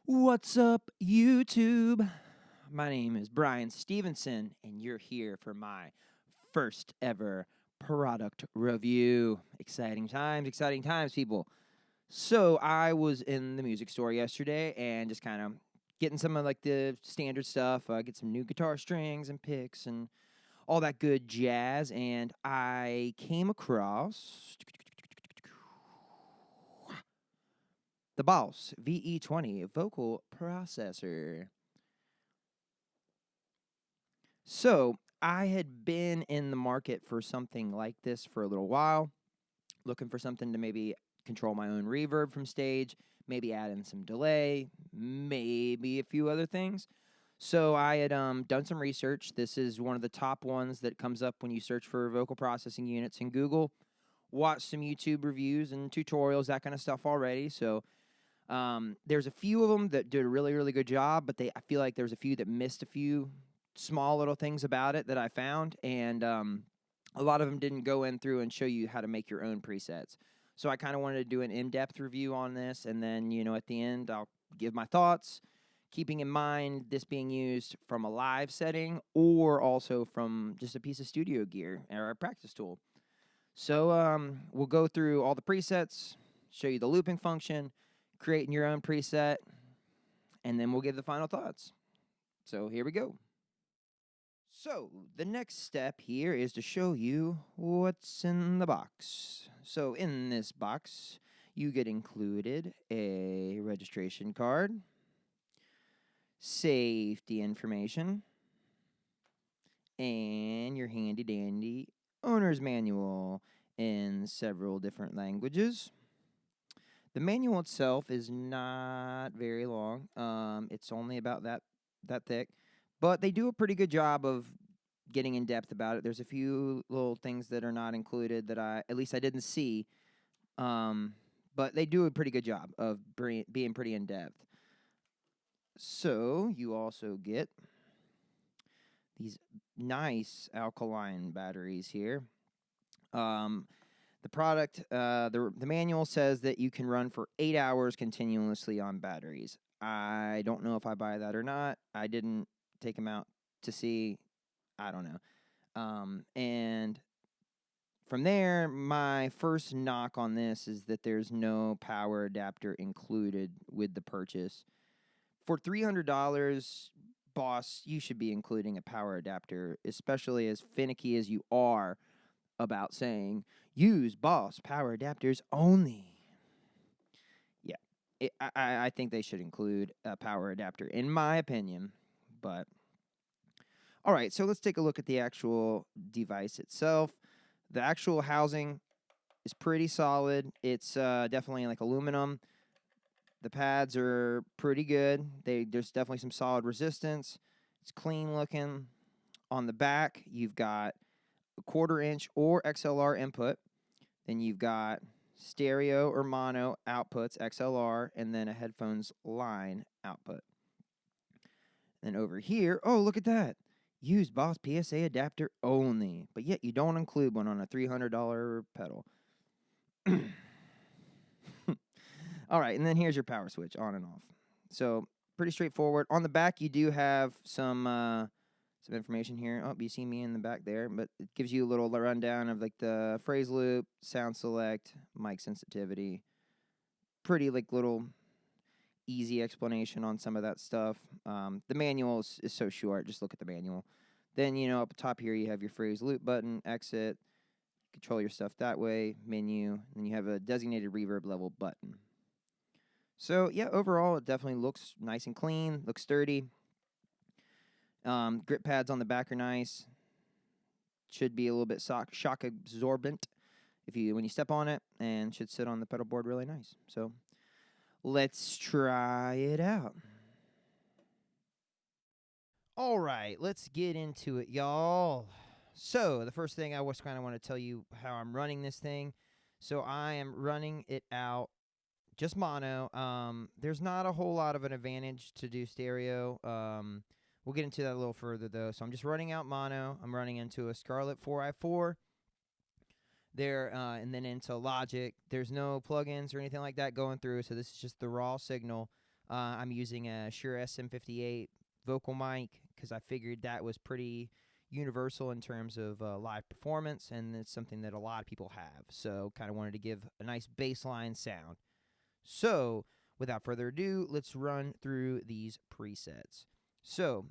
What's up, YouTube? My name is Brian Stephenson, and you're here for my first ever product review. Exciting times, people. So, I was in the music store yesterday and just kind of getting some of like the standard stuff, get some new guitar strings and picks and all that good jazz, and I came across the Boss VE-20 vocal processor. So I had been in the market for something like this for a little while, looking for something to maybe control my own reverb from stage, maybe add in some delay, maybe a few other things. So I had done some research. This is one of the top ones that comes up when you search for vocal processing units in Google. Watched some YouTube reviews and tutorials, that kind of stuff already. So there's a few of them that did a really, really good job, but I feel like there's a few that missed a few small little things about it that I found, and a lot of them didn't go in through and show you how to make your own presets. So I kind of wanted to do an in-depth review on this, and then, at the end, I'll give my thoughts, keeping in mind this being used from a live setting or also from just a piece of studio gear or a practice tool. So we'll go through all the presets, show you the looping function, creating your own preset, and then we'll give the final thoughts. So here we go. So the next step here is to show you what's in the box. So in this box, you get included a registration card, safety information, and your handy dandy owner's manual in several different languages. The manual itself is not very long. It's only about that thick, but they do a pretty good job of getting in depth about it. There's a few little things that are not included that at least I didn't see, but they do a pretty good job of being pretty in depth. So you also get these nice alkaline batteries here. The product, the manual says that you can run for 8 hours continuously on batteries. I don't know if I buy that or not. I didn't take them out to see. I don't know. And from there, my first knock on this is that there's no power adapter included with the purchase. For $300, boss, you should be including a power adapter, especially as finicky as you are about saying, use Boss power adapters only. Yeah, I think they should include a power adapter, in my opinion. But, all right, so let's take a look at the actual device itself. The actual housing is pretty solid. It's definitely like aluminum. The pads are pretty good. There's definitely some solid resistance. It's clean looking. On the back, you've got a 1/4 inch or XLR input. Then you've got stereo or mono outputs, XLR, and then a headphones line output. Then over here, oh, look at that. Use Boss PSA adapter only, but yet you don't include one on a $300 pedal. All right, and then here's your power switch on and off. So pretty straightforward. On the back, you do have some information here. Oh, you see me in the back there, but it gives you a little rundown of like the phrase loop, sound select, mic sensitivity. Pretty like little easy explanation on some of that stuff. The manual is so short. Just look at the manual. Then, up top here, you have your phrase loop button, exit, control your stuff that way, menu, and you have a designated reverb level button. So, yeah, overall, it definitely looks nice and clean, looks sturdy. Grip pads on the back are nice. Should be a little bit shock absorbent when you step on it, and should sit on the pedal board really nice. So let's try it out. All right, let's get into it, y'all. So the first thing I was kind of want to tell you how I'm running this thing. So I am running it out just mono. There's not a whole lot of an advantage to do stereo. We'll get into that a little further, though. So I'm just running out mono. I'm running into a Scarlett 4i4 there, and then into Logic. There's no plugins or anything like that going through, so this is just the raw signal. I'm using a Shure SM58 vocal mic because I figured that was pretty universal in terms of live performance, and it's something that a lot of people have. So, kind of wanted to give a nice baseline sound. So, without further ado, let's run through these presets. So,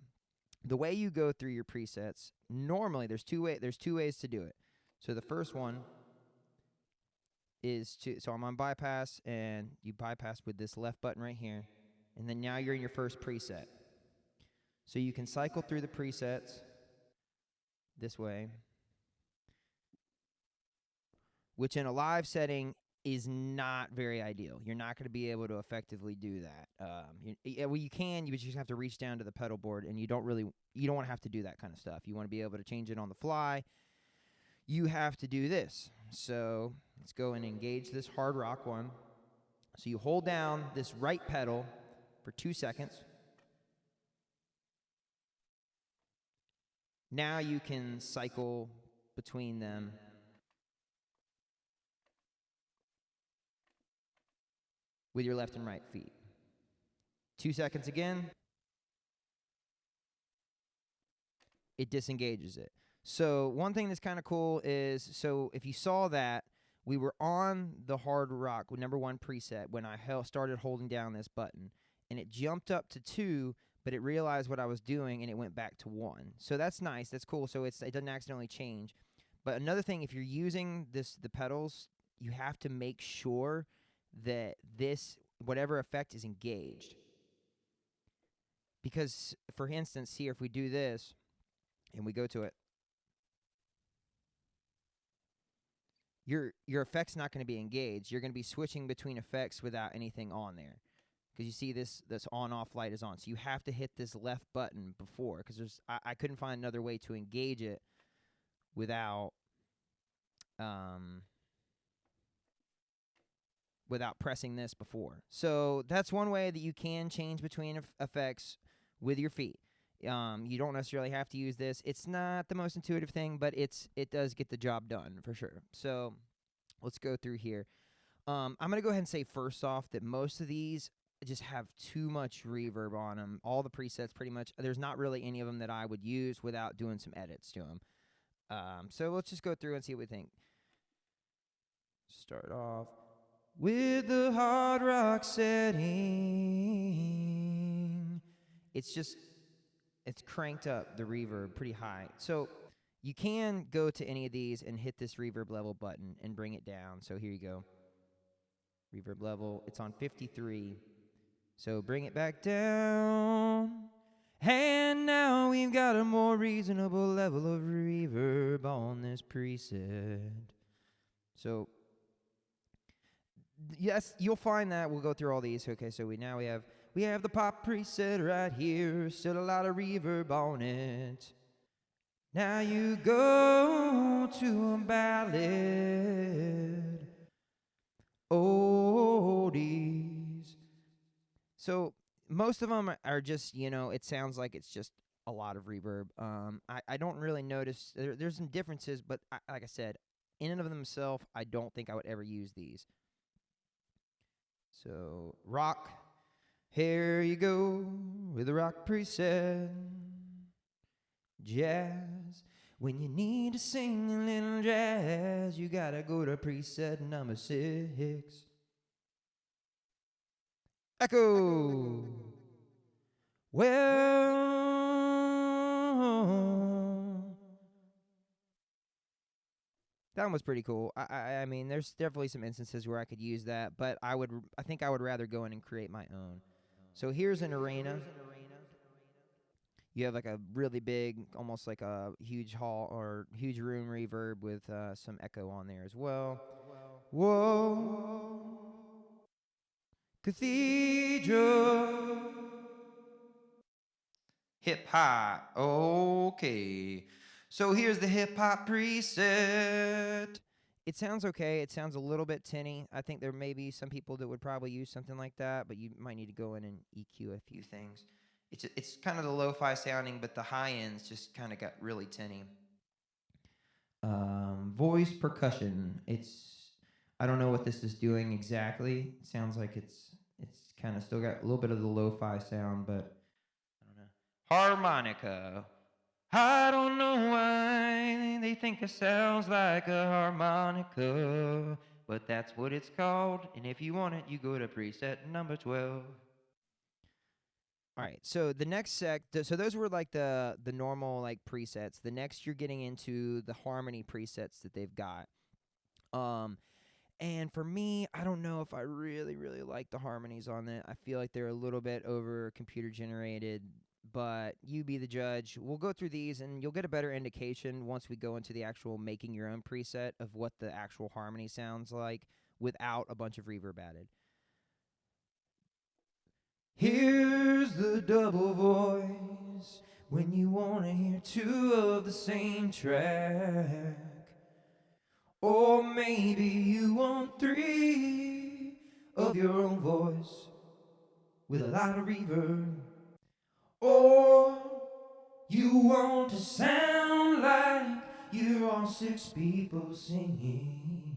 the way you go through your presets, normally there's two ways to do it. So the first one is so I'm on bypass, and you bypass with this left button right here, and then now you're in your first preset. So you can cycle through the presets this way, which in a live setting is not very ideal. You're not going to be able to effectively do that. Well, you can, but you just have to reach down to the pedal board, and you don't want to have to do that kind of stuff. You want to be able to change it on the fly. You have to do this. So let's go and engage this hard rock one. So you hold down this right pedal for 2 seconds. Now you can cycle between them. With your left and right feet. 2 seconds again. It disengages it. So one thing that's kind of cool is, so if you saw that, we were on the hard rock with #1 preset when I started holding down this button, and it jumped up to 2, but it realized what I was doing, and it went back to 1. So that's nice. That's cool. So it doesn't accidentally change. But another thing, if you're using the pedals, you have to make sure that whatever effect is engaged. Because, for instance, here, if we do this, and we go to it, your effect's not going to be engaged. You're going to be switching between effects without anything on there. Because you see this on-off light is on. So you have to hit this left button before, because I couldn't find another way to engage it without pressing this before. So that's one way that you can change between effects with your feet. You don't necessarily have to use this. It's not the most intuitive thing, but it does get the job done for sure. So let's go through here. I'm going to go ahead and say first off that most of these just have too much reverb on them. All the presets pretty much, there's not really any of them that I would use without doing some edits to them. So let's just go through and see what we think. Start off with the hard rock setting. It's cranked up, the reverb, pretty high. So you can go to any of these and hit this reverb level button and bring it down. So here you go. Reverb level, it's on 53. So bring it back down. And now we've got a more reasonable level of reverb on this preset. So yes, you'll find that. We'll go through all these. Okay, so we have the pop preset right here. Still a lot of reverb on it. Now you go to a ballad. Oldies. So most of them are just, it sounds like it's just a lot of reverb. I don't really notice. There's some differences, but like I said, in and of themselves, I don't think I would ever use these. So rock, here you go with the rock preset. Jazz, when you need to sing a little jazz, you gotta go to preset #6. Echo. Well, that one was pretty cool. I mean, there's definitely some instances where I could use that, but I think I would rather go in and create my own. So here's an arena. You have like a really big, almost like a huge hall or huge room reverb with some echo on there as well. Whoa, cathedral, hip hop. Okay, so here's the hip hop preset. It sounds okay. It sounds a little bit tinny. I think there may be some people that would probably use something like that, but you might need to go in and EQ a few things. It's kind of the lo-fi sounding, but the high ends just kind of got really tinny. Voice percussion. I don't know what this is doing exactly. It sounds like it's It's kind of still got a little bit of the lo-fi sound, but I don't know. Harmonica. I don't know why they think it sounds like a harmonica, but that's what it's called. And if you want it, you go to preset number 12. All right, so the next so those were like the normal like presets. The next you're getting into the harmony presets that they've got. And for me, I don't know if I really like the harmonies on it. I feel like they're a little bit over computer generated, but you be the judge. We'll go through these and you'll get a better indication once we go into the actual making your own preset of what the actual harmony sounds like without a bunch of reverb added. Here's the double voice when you want to hear two of the same track. Or maybe you want three of your own voice with a lot of reverb. Or you want to sound like you're all six people singing.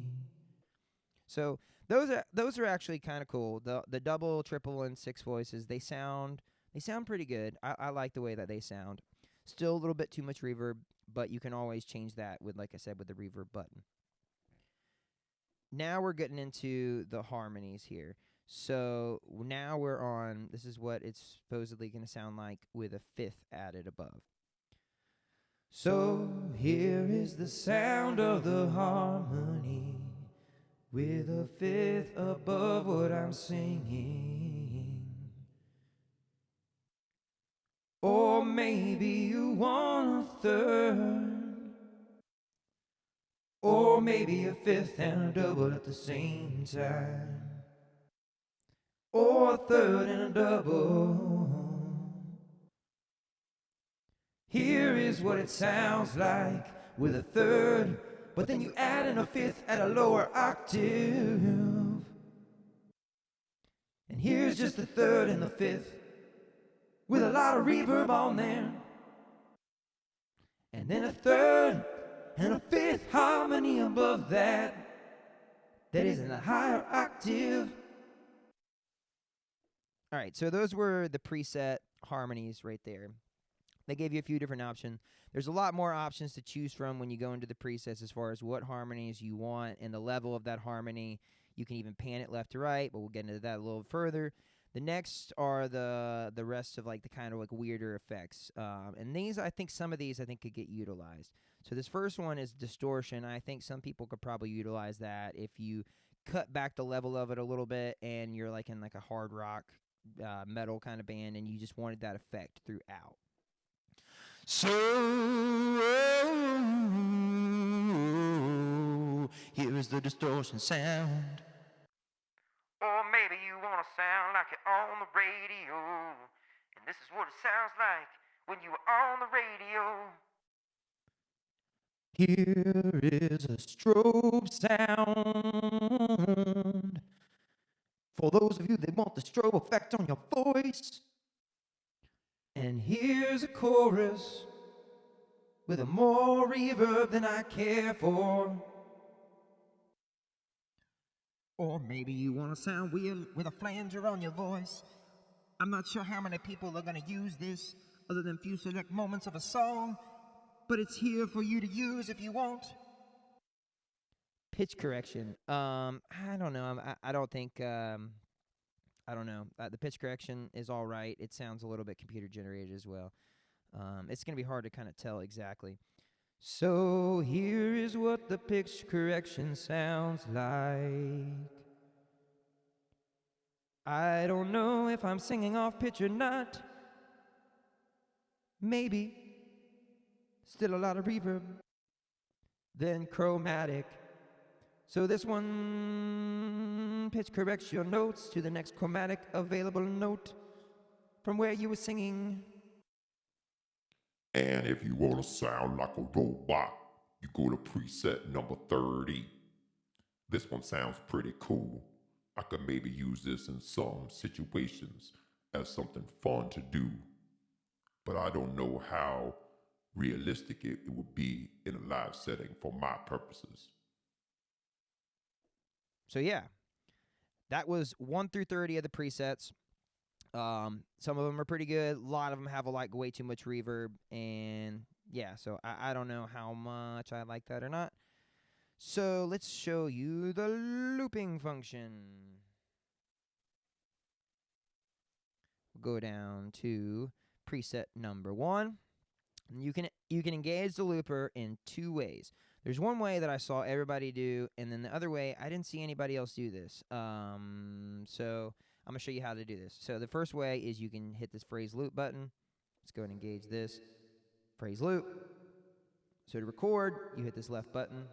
So those are actually kind of cool. The double, triple, and six voices, they sound pretty good. I like the way that they sound. Still a little bit too much reverb, but you can always change that with, like I said, with the reverb button. Now we're getting into the harmonies here. So now we're on, this is what it's supposedly going to sound like with a fifth added above. So here is the sound of the harmony with a fifth above what I'm singing. Or maybe you want a third. Or maybe a fifth and a double at the same time. Or a third and a double. Here is what it sounds like with a third, but then you add in a fifth at a lower octave. And here's just the third and the fifth with a lot of reverb on there. And then a third and a fifth harmony above that is in a higher octave. All right, so those were the preset harmonies right there. They gave you a few different options. There's a lot more options to choose from when you go into the presets as far as what harmonies you want and the level of that harmony. You can even pan it left to right, but we'll get into that a little further. The next are the rest of like the kind of like weirder effects. And these, I think some of these I think could get utilized. So this first one is distortion. I think some people could probably utilize that if you cut back the level of it a little bit and you're like in like a hard rock metal kind of band and you just wanted that effect throughout. So here is the distortion sound. Or maybe you want to sound like you're on the radio. And this is what it sounds like when you are on the radio. Here is a strobe sound. For those of you that want the strobe effect on your voice. And here's a chorus with a more reverb than I care for. Or maybe you want to sound weird with a flanger on your voice. I'm not sure how many people are going to use this other than few select moments of a song, but it's here for you to use if you want. Pitch correction. I don't know. I don't think. I don't know. The pitch correction is all right. It sounds a little bit computer generated as well. It's going to be hard to kind of tell exactly. So here is what the pitch correction sounds like. I don't know if I'm singing off pitch or not. Maybe. Still a lot of reverb. Then chromatic. So this one pitch corrects your notes to the next chromatic available note from where you were singing. And if you want to sound like a robot, you go to preset number 30. This one sounds pretty cool. I could maybe use this in some situations as something fun to do. But I don't know how realistic it would be in a live setting for my purposes. So yeah, that was 1 through 30 of the presets. Some of them are pretty good. A lot of them have like way too much reverb, and yeah, so I don't know how much I like that or not. So let's show you the looping function. We'll go down to preset number 1. You can engage the looper in 2 ways. There's one way that I saw everybody do, and then the other way I didn't see anybody else do this. So I'm gonna show you how to do this. So the first way is you can hit this phrase loop button. Let's go and engage this phrase loop. So to record, you hit this left button.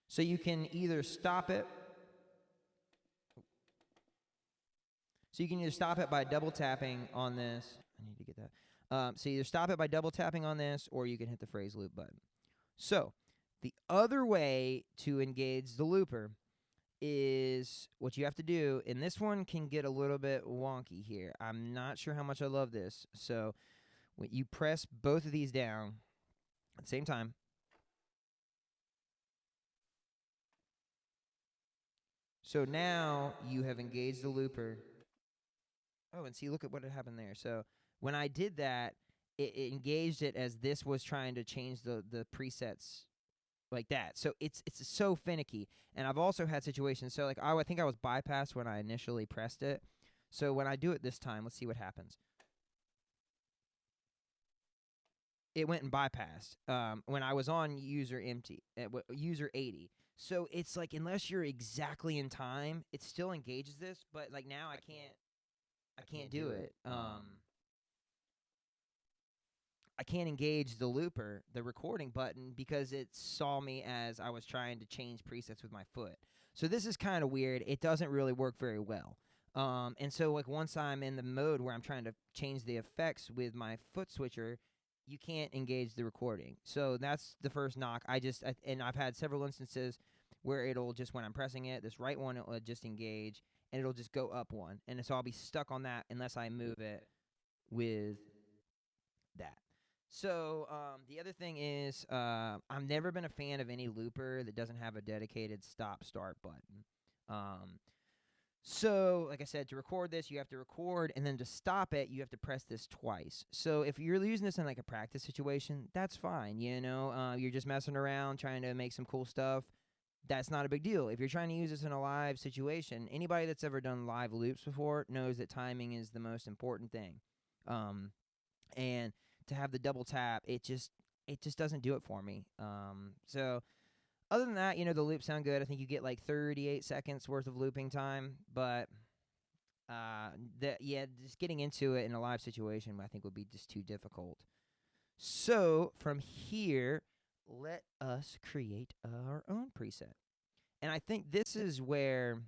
So you can either stop it. So you can either stop it by double tapping on this. I need to get that. So either stop it by double tapping on this, or you can hit the phrase loop button. So the other way to engage the looper is what you have to do, and this one can get a little bit wonky here. I'm not sure how much I love this. So when you press both of these down at the same time, so now you have engaged the looper. Oh, and see, look at what had happened there. So when I did that, it engaged it as this was trying to change the presets like that. So it's so finicky. And I've also had situations. So like I think I was bypassed when I initially pressed it. So when I do it this time, let's see what happens. It went and bypassed when I was on user 80. So it's like unless you're exactly in time, it still engages this. But like now I can't do it. I can't engage the looper, the recording button, because it saw me as I was trying to change presets with my foot. So this is kind of weird. It doesn't really work very well. And so like once I'm in the mode where I'm trying to change the effects with my foot switcher, you can't engage the recording. So that's the first knock. And I've had several instances where it'll just, when I'm pressing it, this right one, it'll just engage, and it'll just go up one. And so I'll be stuck on that unless I move it with that. So the other thing is I've never been a fan of any looper that doesn't have a dedicated stop-start button. So, like I said, to record this, you have to record, and then to stop it, you have to press this twice. So if you're using this in like a practice situation, that's fine. You're just messing around, trying to make some cool stuff. That's not a big deal. If you're trying to use this in a live situation, anybody that's ever done live loops before knows that timing is the most important thing. And to have the double tap, it just doesn't do it for me. So other than that, the loops sound good. I think you get like 38 seconds worth of looping time, but just getting into it in a live situation I think would be just too difficult. So from here, let us create our own preset. And I think this is where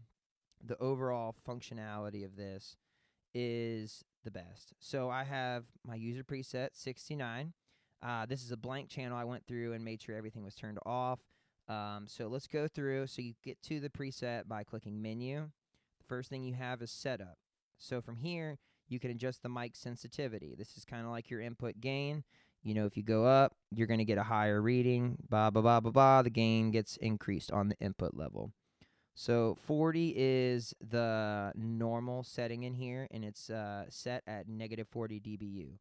the overall functionality of this is the best. So I have my user preset 69. This is a blank channel. I went through and made sure everything was turned off. So let's go through. So you get to the preset by clicking menu. The first thing you have is setup. So from here, you can adjust the mic sensitivity. This is kind of like your input gain. If you go up, you're going to get a higher reading. The gain gets increased on the input level. So 40 is the normal setting in here, and it's set at -40 dBu.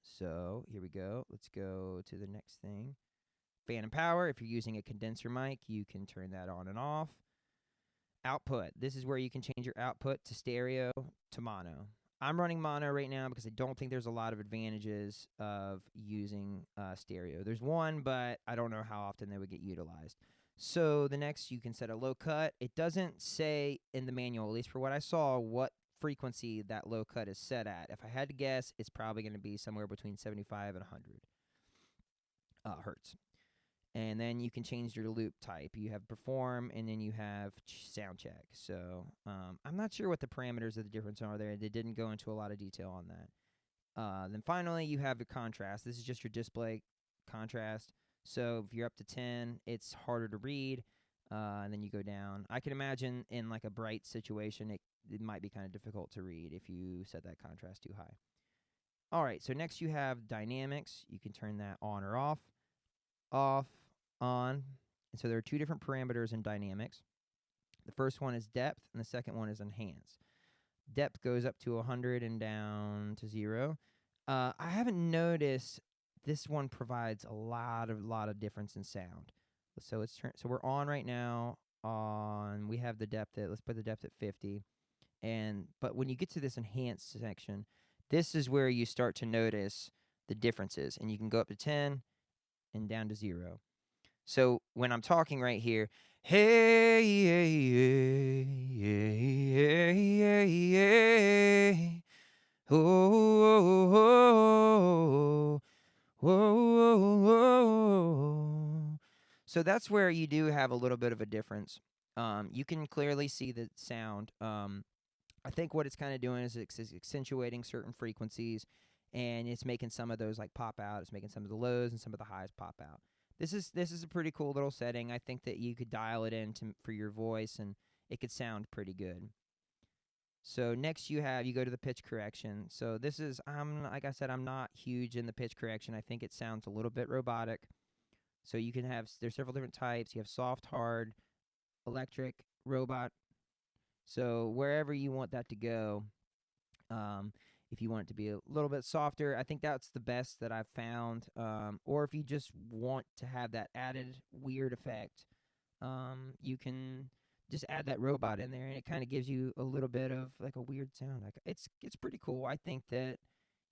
So here we go. Let's go to the next thing. Phantom power. If you're using a condenser mic, you can turn that on and off. Output. This is where you can change your output to stereo to mono. I'm running mono right now because I don't think there's a lot of advantages of using stereo. There's one, but I don't know how often they would get utilized. So the next, you can set a low cut. It doesn't say in the manual, at least for what I saw, what frequency that low cut is set at. If I had to guess, it's probably going to be somewhere between 75 and 100 hertz. And then you can change your loop type. You have perform, and then you have sound check. So I'm not sure what the parameters of the difference are there. They didn't go into a lot of detail on that. Then finally, you have your contrast. This is just your display contrast. So if you're up to 10, it's harder to read, and then you go down. I can imagine in like a bright situation, it might be kind of difficult to read if you set that contrast too high. All right, so next you have dynamics. You can turn that on or off, off, on. And so there are two different parameters in dynamics. The first one is depth, and the second one is enhance. Depth goes up to 100 and down to 0. I haven't noticed this one provides a lot of difference in sound. So so we're on right now. We have the depth at, let's put the depth at 50. But when you get to this enhanced section, this is where you start to notice the differences, and you can go up to 10 and down to 0. So when I'm talking right here, hey, hey, hey, hey, hey, hey, oh, whoa. So that's where you do have a little bit of a difference. You can clearly see the sound. I think what it's kind of doing is it's accentuating certain frequencies, and it's making some of those like pop out. It's making some of the lows and some of the highs pop out. This is a pretty cool little setting. I think that you could dial it in for your voice, and it could sound pretty good. So next you go to the pitch correction. So this is, like I said, I'm not huge in the pitch correction. I think it sounds a little bit robotic. So you can there's several different types. You have soft, hard, electric, robot. So wherever you want that to go, if you want it to be a little bit softer, I think that's the best that I've found. Or if you just want to have that added weird effect, you can just add that robot in there, and it kind of gives you a little bit of like a weird sound. Like it's pretty cool. I think that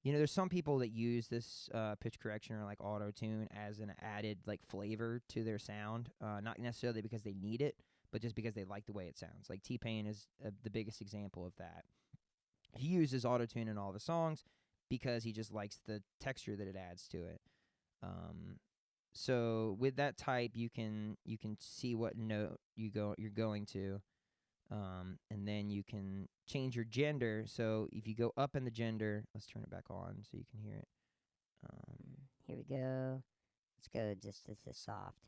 there's some people that use this pitch correction or like auto tune as an added like flavor to their sound, not necessarily because they need it, but just because they like the way it sounds. Like T-Pain is the biggest example of that. He uses auto tune in all the songs because he just likes the texture that it adds to it. So with that type, you can see what note you're going to, and then you can change your gender. So if you go up in the gender, let's turn it back on so you can hear it. Here we go. Let's go just as the soft.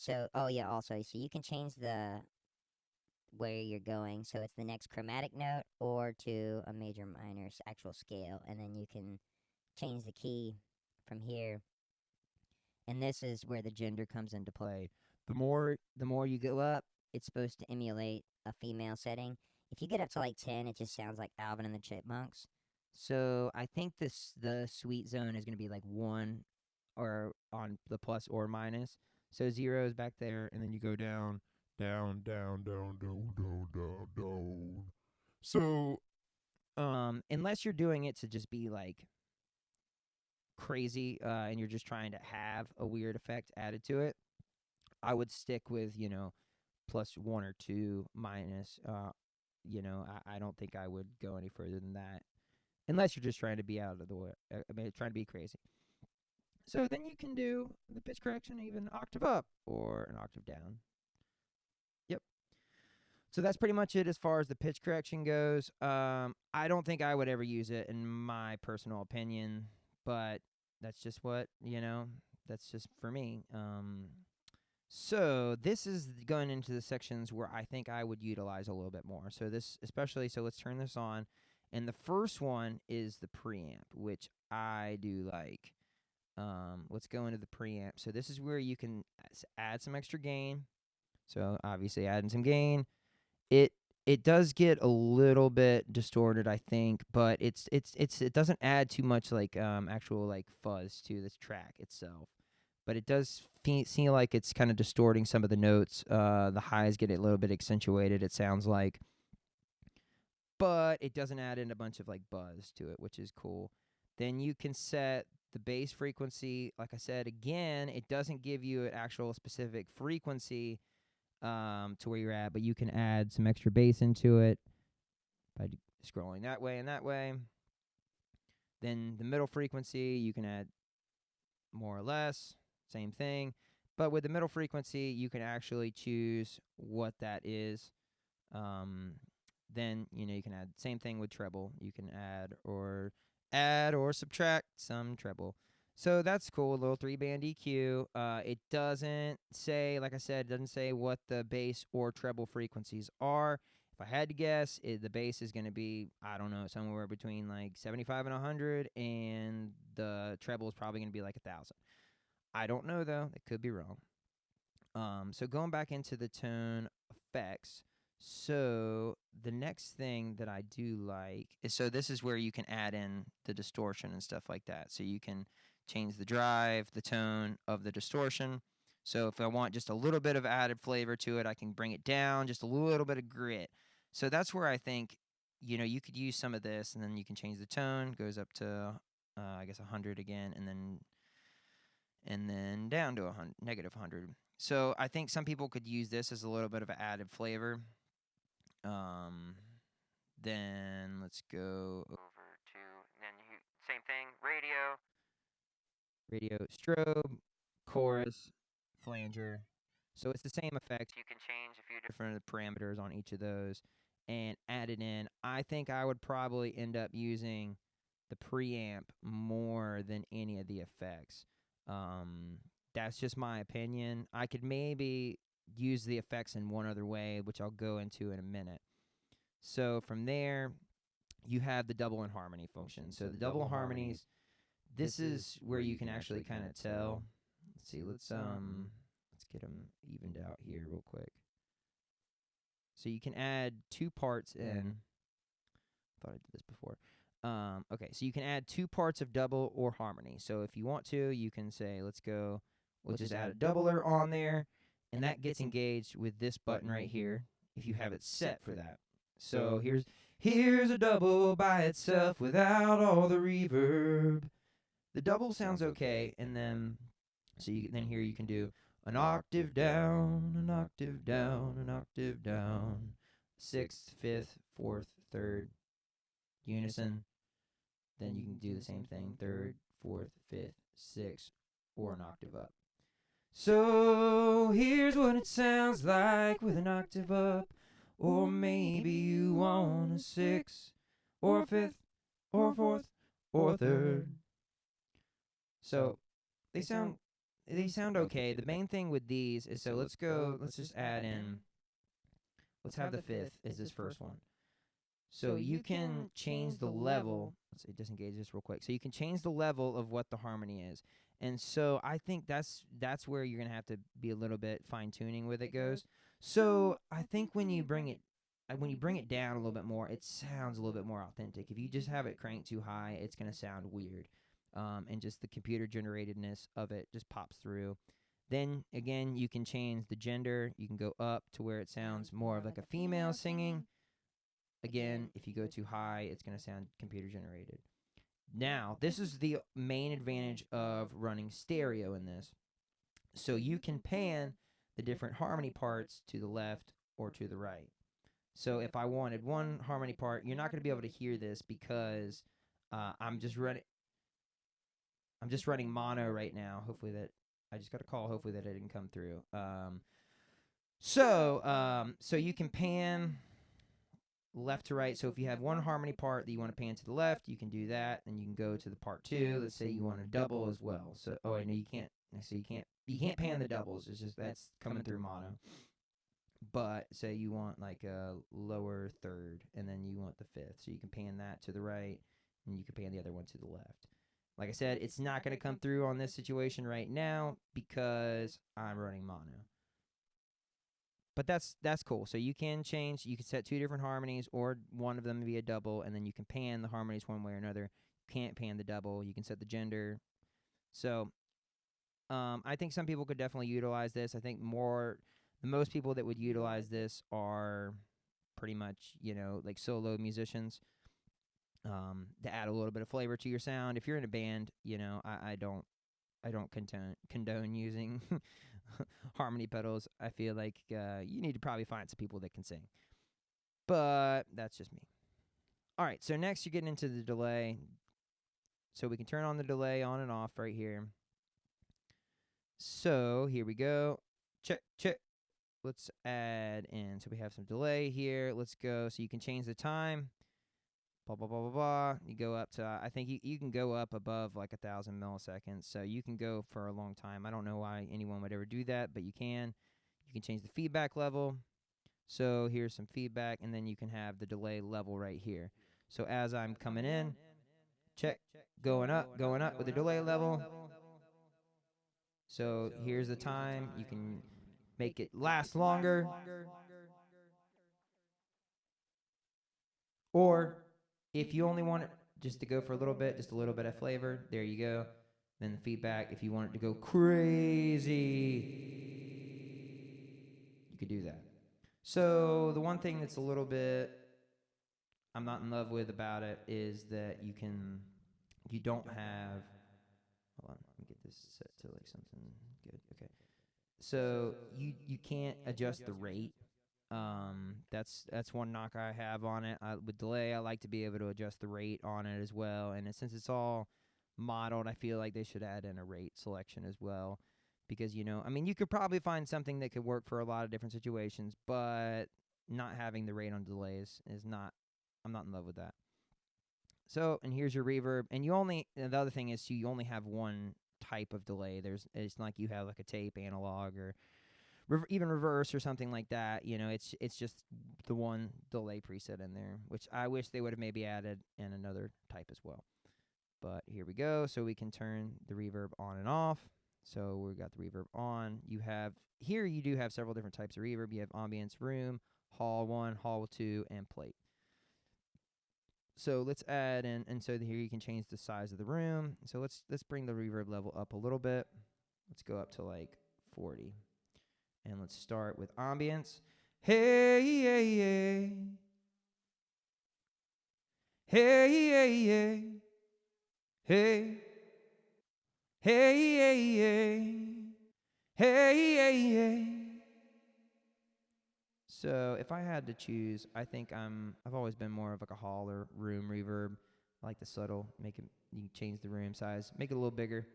So, oh yeah, also, so you can change where you're going. So it's the next chromatic note or to a major minor actual scale, and then you can change the key from here. And this is where the gender comes into play. The more you go up, it's supposed to emulate a female setting. If you get up to like 10, it just sounds like Alvin and the Chipmunks. So I think the sweet zone is going to be like 1 or on the plus or minus. So 0 is back there, and then you go down, down, down, down, down, down, down, down. So, unless you're doing it to just be like crazy, and you're just trying to have a weird effect added to it, I would stick with plus 1 or 2 minus. I don't think I would go any further than that, unless you're just trying to be out of the way. Trying to be crazy. So then you can do the pitch correction even octave up or an octave down. Yep. So that's pretty much it as far as the pitch correction goes. I don't think I would ever use it in my personal opinion, but that's just that's just for me. So this is going into the sections where I think I would utilize a little bit more. So let's turn this on. And the first one is the preamp, which I do like. Let's go into the preamp. So this is where you can add some extra gain. So obviously adding some gain. It does get a little bit distorted, I think, but it doesn't add too much like actual like fuzz to this track itself. But it does seem like it's kind of distorting some of the notes. The highs get a little bit accentuated, it sounds like. But it doesn't add in a bunch of like buzz to it, which is cool. Then you can set the bass frequency. Like I said, again, it doesn't give you an actual specific frequency to where you're at, but you can add some extra bass into it by scrolling that way and that way. Then the middle frequency, you can add more or less, same thing. But with the middle frequency, you can actually choose what that is. Then, you can add same thing with treble. You can add or subtract some treble. So that's cool. A little 3-band EQ. It doesn't say, like I said, it doesn't say what the bass or treble frequencies are. If I had to guess, the bass is going to be, I don't know, somewhere between like 75 and 100, and the treble is probably going to be like 1,000. I don't know though. It could be wrong. So going back into the tone effects. So the next thing that I do like is, so this is where you can add in the distortion and stuff like that. So you can change the drive, the tone of the distortion. So if I want just a little bit of added flavor to it, I can bring it down, just a little bit of grit. So that's where I think, you could use some of this, and then you can change the tone, goes up to, I guess 100 again, and then down to negative 100. So I think some people could use this as a little bit of an added flavor. Then let's go over to, then same thing, radio strobe, chorus, flanger. So it's the same effects. You can change a few different parameters on each of those and add it in. I think I would probably end up using the preamp more than any of the effects. That's just my opinion. I could maybe use the effects in one other way, which I'll go into in a minute. So from there, you have the double and harmony function. So the double harmonies, this is where you can actually kind of tell. Let's see, let's get them evened out here real quick. So you can add 2 parts in. Thought I did this before. Okay, so you can add 2 parts of double or harmony. So if you want to, you can say, we'll just add a doubler on there, and that gets engaged with this button right here if you have it set for that. So here's a double by itself without all the reverb. The double sounds okay, and then here you can do an octave down, an octave down, an octave down, 6th, 5th, 4th, 3rd, unison. Then you can do the same thing, 3rd, 4th, 5th, 6th, or an octave up. So here's what it sounds like with an octave up, or maybe you want a 6th, or 5th, or 4th, or 3rd. So they sound okay. The main thing with these is, so let's just add in, let's have the 5th as this first one. So you can change the level. Let's disengage this real quick. So you can change the level of what the harmony is. And so I think that's where you're going to have to be a little bit fine-tuning with it goes. So I think when you bring it down a little bit more, it sounds a little bit more authentic. If you just have it cranked too high, it's going to sound weird. And just the computer generatedness of it just pops through. Then again, you can change the gender. You can go up to where it sounds more of like a female singing. Again, if you go too high, it's going to sound computer generated. Now, this is the main advantage of running stereo in this. So you can pan the different harmony parts to the left or to the right. So if I wanted one harmony part, you're not going to be able to hear this because I'm just running mono right now. Hopefully that I just got a call. Hopefully that it didn't come through. So you can pan left to right. So if you have one harmony part that you want to pan to the left, you can do that. Then you can go to the part 2. Let's say you want a double as well. So I know you can't. So you can't pan the doubles. It's just that's coming through mono. But say you want like a lower 3rd, and then you want the 5th, so you can pan that to the right, and you can pan the other one to the left. Like I said, it's not going to come through on this situation right now because I'm running mono. But that's cool. So you can change. You can set 2 different harmonies, or one of them be a double, and then you can pan the harmonies one way or another. You can't pan the double. You can set the gender. So I think some people could definitely utilize this. I think the most people that would utilize this are pretty much, like solo musicians, to add a little bit of flavor to your sound. If you're in a band, I don't condone using harmony pedals. I feel like you need to probably find some people that can sing. But that's just me. All right, so next you're getting into the delay. So we can turn on the delay on and off right here. So here we go. Check. Let's add in. So we have some delay here. Let's go. So you can change the time. blah, blah, blah, blah, blah. You go up to, I think you can go up above like 1,000 milliseconds. So you can go for a long time. I don't know why anyone would ever do that, but you can. You can change the feedback level. So here's some feedback, and then you can have the delay level right here. So as I'm coming in, check, going up with the delay level. So here's the time. You can make it last longer. Or if you only want it just to go for a little bit, just a little bit of flavor, there you go. Then the feedback, if you want it to go crazy, you could do that. So the one thing that's a little bit I'm not in love with about it is that you don't have, hold on, let me get this set to like something good. Okay. So you can't adjust the rate. That's one knock I have on it. With delay, I like to be able to adjust the rate on it as well. And since it's all modeled, I feel like they should add in a rate selection as well. Because, I mean, you could probably find something that could work for a lot of different situations, but not having the rate on delays is not, I'm not in love with that. So, and here's your reverb. And the other thing is you only have one type of delay. It's not like you have like a tape analog or even reverse or something like that. It's just the one delay preset in there, which I wish they would have maybe added in another type as well. But here we go. So we can turn the reverb on and off. So we've got the reverb on. You do have several different types of reverb. You have ambience, room, hall 1, hall 2, and plate. So let's add in, and so here you can change the size of the room. So let's bring the reverb level up a little bit. Let's go up to like 40. And let's start with ambience. Hey, hey, hey. Hey, hey, hey. Hey. Hey, hey, hey. Hey, hey, hey. So if I had to choose, I think I've always been more of like a hall or room reverb. I like the subtle, you can change the room size, make it a little bigger.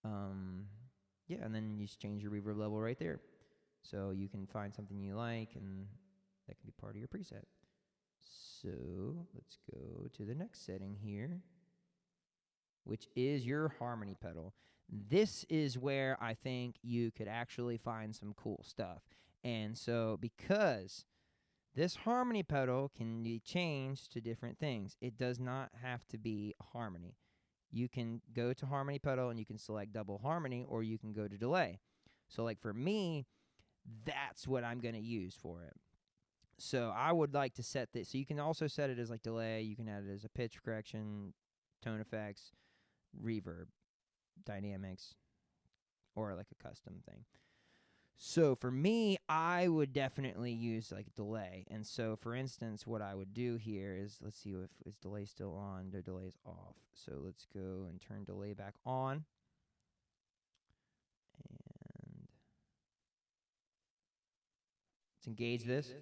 Yeah, and then you just change your reverb level right there. So you can find something you like, and that can be part of your preset. So let's go to the next setting here, which is your harmony pedal. This is where I think you could actually find some cool stuff. And so because this harmony pedal can be changed to different things, it does not have to be a harmony. You can go to harmony pedal and you can select double harmony, or you can go to delay. So like for me, that's what I'm going to use for it. So I would like to set this. So you can also set it as like delay. You can add it as a pitch correction, tone effects, reverb, dynamics, or like a custom thing. So for me, I would definitely use like delay. And so for instance, what I would do here is, let's see if is delay still on, no, delay is off. So let's go and turn delay back on. And let's engage this.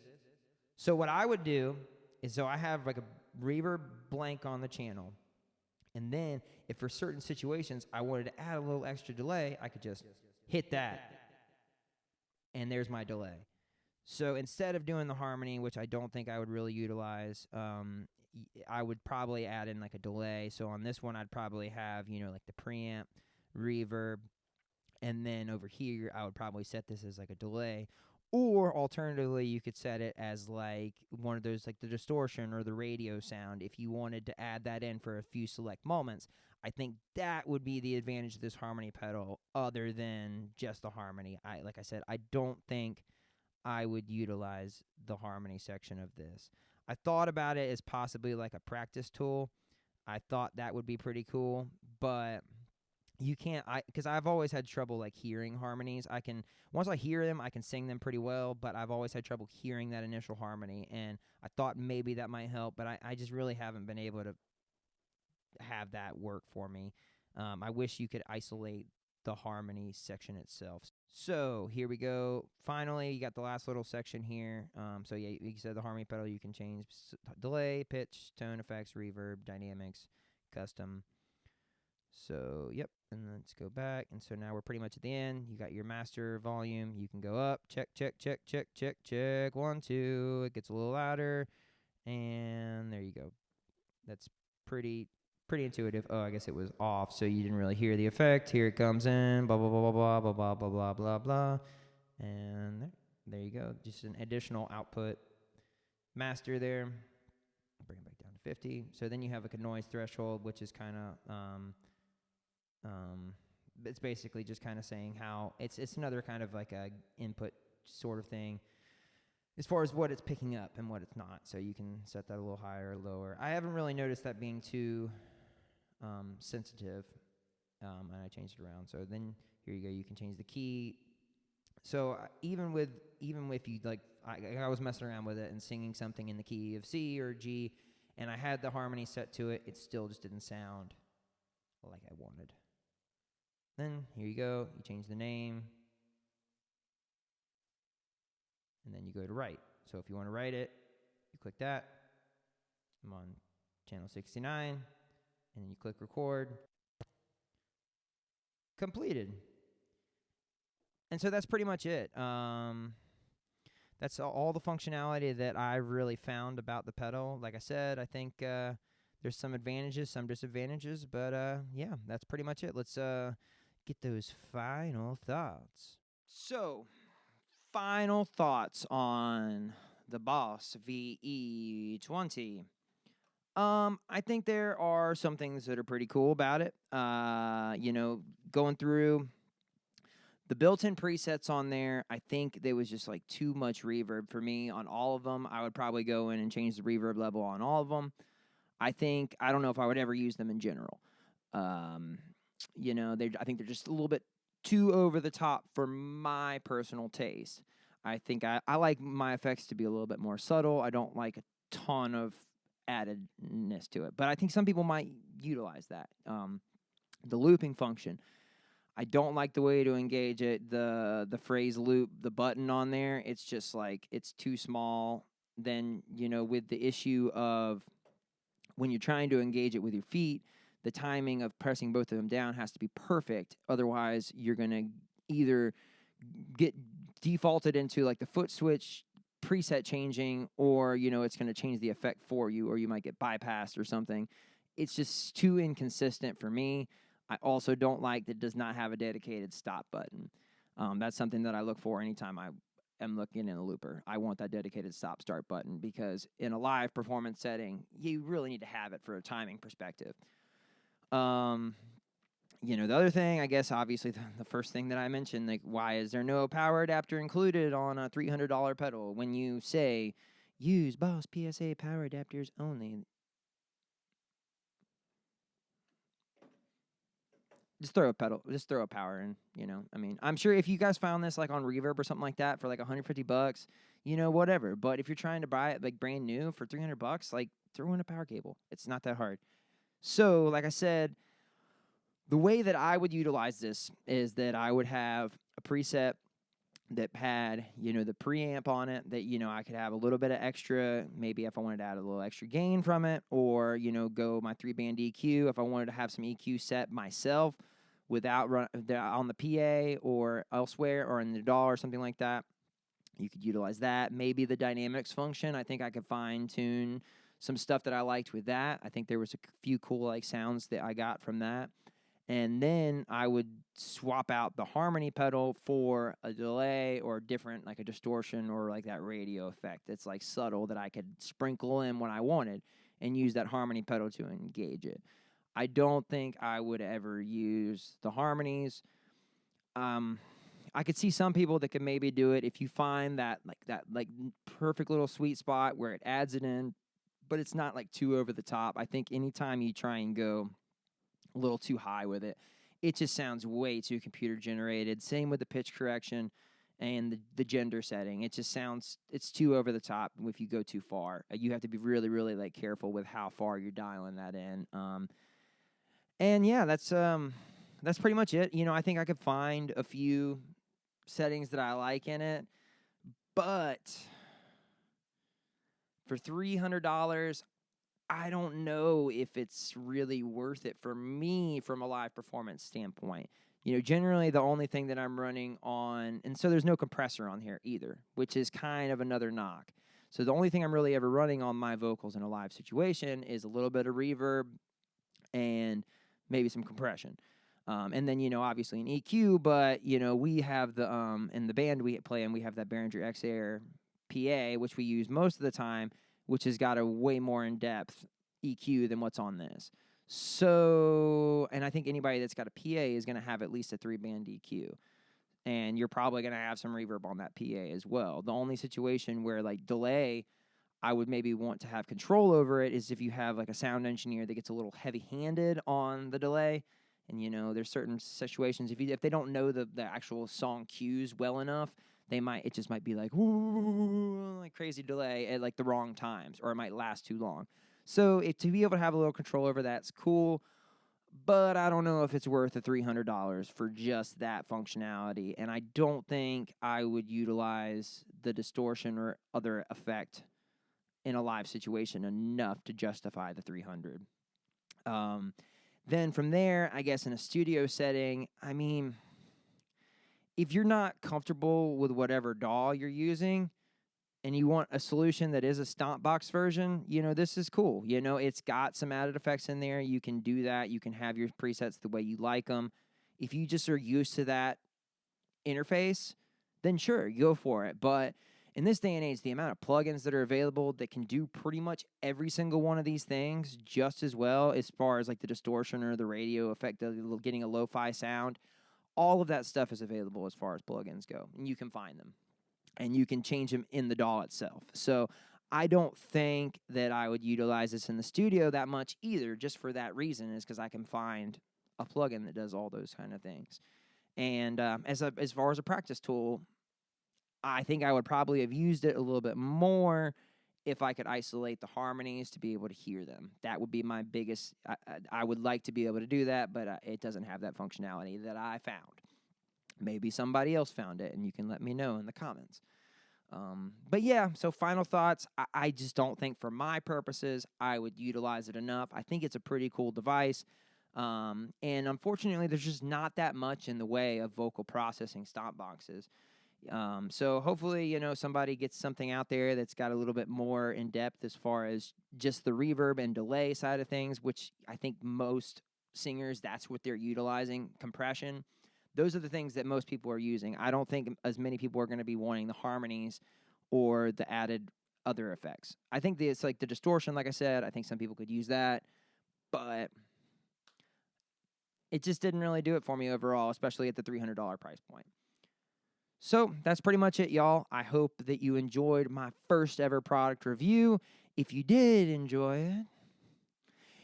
So what I would do is, so I have like a reverb blank on the channel. And then if for certain situations I wanted to add a little extra delay, I could just hit that. And there's my delay. So instead of doing the harmony, which I don't think I would really utilize, I would probably add in like a delay. So on this one, I'd probably have, like the preamp, reverb, and then over here, I would probably set this as like a delay. Or alternatively, you could set it as like one of those, like the distortion or the radio sound, if you wanted to add that in for a few select moments. I think that would be the advantage of this harmony pedal, other than just the harmony. Like I said, I don't think I would utilize the harmony section of this. I thought about it as possibly like a practice tool. I thought that would be pretty cool, but you can't, because I've always had trouble like hearing harmonies. Once I hear them, I can sing them pretty well, but I've always had trouble hearing that initial harmony, and I thought maybe that might help, but I just really haven't been able to have that work for me. I wish you could isolate the harmony section itself. So here we go. Finally, you got the last little section here. So yeah, you said the harmony pedal, you can change delay, pitch, tone effects, reverb, dynamics, custom. So yep, and let's go back. And so now we're pretty much at the end. You got your master volume. You can go up, check, check, check, check, check, check. 1, 2. It gets a little louder. And there you go. That's pretty intuitive. Oh, I guess it was off, so you didn't really hear the effect. Here it comes in, blah, blah, blah, blah, blah, blah, blah, blah, blah, blah. And there you go. Just an additional output master there. Bring it back down to 50. So then you have like a noise threshold, which is kind of, it's basically just kind of saying how, it's another kind of like a input sort of thing as far as what it's picking up and what it's not. So you can set that a little higher or lower. I haven't really noticed that being too sensitive, and I changed it around. So then here you go. You can change the key. So even if you like, I was messing around with it and singing something in the key of C or G, and I had the harmony set to it, it still just didn't sound like I wanted. Then here you go. You change the name. And then you go to write. So if you want to write it, you click that. I'm on channel 69, and then you click record. Completed. And so that's pretty much it. That's all the functionality that I really found about the pedal. Like I said, I think there's some advantages, some disadvantages, but yeah, that's pretty much it. Let's get those final thoughts. So, final thoughts on the Boss VE-20. I think there are some things that are pretty cool about it. Going through the built-in presets on there, I think there was just like too much reverb for me on all of them. I would probably go in and change the reverb level on all of them. I don't know if I would ever use them in general. I think they're just a little bit too over the top for my personal taste. I think I like my effects to be a little bit more subtle. I don't like a ton of addedness to it, but I think some people might utilize that. The looping function, I don't like the way to engage it. The phrase loop, the button on there, it's just like it's too small. Then, with the issue of when you're trying to engage it with your feet, the timing of pressing both of them down has to be perfect. Otherwise, you're going to either get defaulted into like the foot switch preset changing, or, it's going to change the effect for you, or you might get bypassed or something. It's just too inconsistent for me. I also don't like that it does not have a dedicated stop button. That's something that I look for anytime I am looking in a looper. I want that dedicated stop-start button because in a live performance setting, you really need to have it for a timing perspective. The other thing, I guess, obviously, the first thing that I mentioned, like, why is there no power adapter included on a $300 pedal? When you say, use Boss PSA power adapters only, just throw a power in, I mean, I'm sure if you guys found this, like, on Reverb or something like that for, like, $150, whatever. But if you're trying to buy it, like, brand new for $300, like, throw in a power cable. It's not that hard. So, like I said, the way that I would utilize this is that I would have a preset that had, the preamp on it that, I could have a little bit of extra, maybe if I wanted to add a little extra gain from it, or, go my 3-band EQ if I wanted to have some EQ set myself without on the PA or elsewhere or in the DAW or something like that. You could utilize that. Maybe the dynamics function. I think I could fine tune some stuff that I liked with that. I think there was a few cool like sounds that I got from that. And then I would swap out the harmony pedal for a delay or different, like a distortion or like that radio effect that's like subtle that I could sprinkle in when I wanted and use that harmony pedal to engage it. I don't think I would ever use the harmonies. I could see some people that could maybe do it if you find that perfect little sweet spot where it adds it in, but it's not like too over the top. I think anytime you try and go a little too high with it, it just sounds way too computer generated. Same with the pitch correction and the gender setting. It just sounds, it's too over the top if you go too far. You have to be really, really like careful with how far you're dialing that in. And yeah, that's pretty much it. I think I could find a few settings that I like in it, but for $300, I don't know if it's really worth it for me from a live performance standpoint. Generally the only thing that I'm running on, and so there's no compressor on here either, which is kind of another knock. So the only thing I'm really ever running on my vocals in a live situation is a little bit of reverb and maybe some compression. And then, obviously an EQ, but, we have in the band we play in, we have that Behringer X-Air PA, which we use most of the time, which has got a way more in-depth EQ than what's on this. So, and I think anybody that's got a PA is going to have at least a 3-band EQ. And you're probably going to have some reverb on that PA as well. The only situation where, like, delay, I would maybe want to have control over it is if you have, like, a sound engineer that gets a little heavy-handed on the delay. And, there's certain situations, if they don't know the actual song cues well enough, it just might be like, whoo, like crazy delay at, like, the wrong times, or it might last too long. So to be able to have a little control over that's cool, but I don't know if it's worth the $300 for just that functionality, and I don't think I would utilize the distortion or other effect in a live situation enough to justify the $300. Then from there, I guess in a studio setting, I mean, if you're not comfortable with whatever DAW you're using and you want a solution that is a stomp box version, this is cool. It's got some added effects in there. You can do that. You can have your presets the way you like them. If you just are used to that interface, then sure, go for it. But in this day and age, the amount of plugins that are available that can do pretty much every single one of these things just as well, as far as like the distortion or the radio effect of getting a lo-fi sound, all of that stuff is available as far as plugins go, and you can find them. And you can change them in the DAW itself. So I don't think that I would utilize this in the studio that much either, just for that reason, is because I can find a plugin that does all those kind of things. And as far as a practice tool, I think I would probably have used it a little bit more if I could isolate the harmonies to be able to hear them. That would be my biggest. I would like to be able to do that, but it doesn't have that functionality that I found. Maybe somebody else found it, and you can let me know in the comments. But yeah, so final thoughts. I just don't think for my purposes I would utilize it enough. I think it's a pretty cool device. And unfortunately, there's just not that much in the way of vocal processing stomp boxes. So hopefully, somebody gets something out there that's got a little bit more in depth as far as just the reverb and delay side of things, which I think most singers, that's what they're utilizing, compression. Those are the things that most people are using. I don't think as many people are going to be wanting the harmonies or the added other effects. I think it's like the distortion, like I said, I think some people could use that, but it just didn't really do it for me overall, especially at the $300 price point. So that's pretty much it, y'all. I hope that you enjoyed my first ever product review. If you did enjoy it,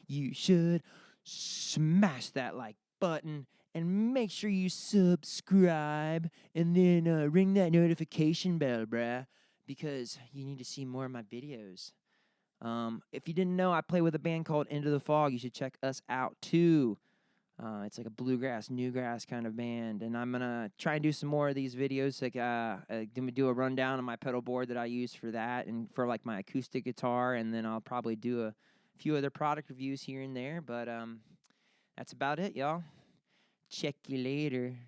you should smash that like button and make sure you subscribe and then ring that notification bell, bruh, because you need to see more of my videos. If you didn't know, I play with a band called Into the Fog. You should check us out too. It's like a bluegrass, newgrass kind of band, and I'm gonna try and do some more of these videos. Like, gonna do a rundown on my pedal board that I use for that, and for like my acoustic guitar, and then I'll probably do a few other product reviews here and there. But that's about it, y'all. Check you later.